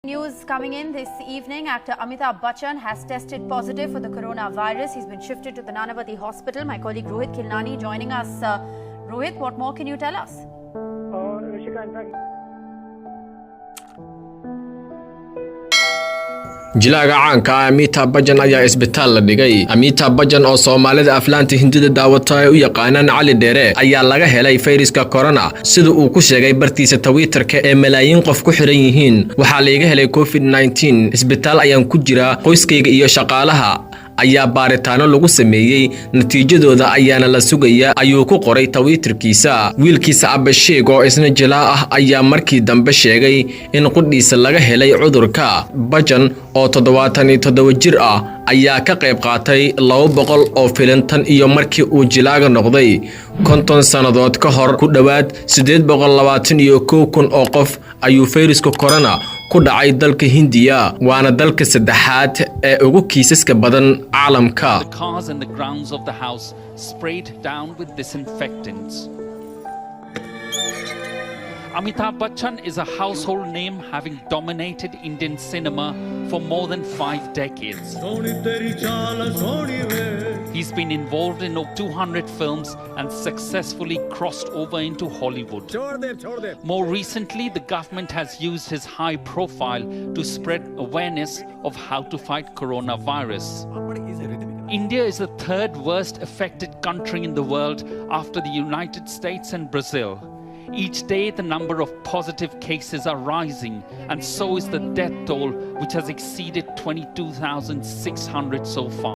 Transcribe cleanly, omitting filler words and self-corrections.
News coming in this evening, actor Amitabachan has tested positive for the coronavirus. He's been shifted to the Nanavati hospital. My colleague Rohit Kilnani joining us. Rohit, what more can you tell us? jilaaga caanka amiitabachan ayaa isbitaal la dhigay. amiitabachan oo Soomaalida aflaanta Hindida daawata ay u yaqaanaan Cali Dheere ayaa laga helay fayraska corona sida uu ku sheegay bartiisa Twitterka ee malaayiin qof ku xiran yihiin. Waxaa laga helay COVID-19. Isbitaal ayaan ku jira qoyskayga iyo shaqaalaha ayaa baaritaano lagu sameeyay natiijadooda ayaana la sugaya ayuu ku qoray Twitterkiisa. wiilkiisa abesheek oo isna jilaa ah ayaa markii dambe sheegay in qudhiisa laga helay cudurka. Bachan oo 77 jir ah ayaa ka qayb qaatay 200 oo filan tan iyo markii uu jilaaga noqday 50 sanadood ka hor. ku dhawaad 821 oo qof ayuu fayraska corona ku dhacay dalka Hindiya, waana dalka saddexaad ee ugu kiisaska badan caalamka. The cars and the grounds of the house sprayed down with disinfectants. Amitabh Bachchan is a household name having dominated Indian cinema for more than 5 decades. He's been involved in over 200 films and successfully crossed over into Hollywood. More recently, the government has used his high profile to spread awareness of how to fight coronavirus. India is the third worst affected country in the world after the United States and Brazil. Each day, the number of positive cases are rising, and so is the death toll, which has exceeded 22,600 so far.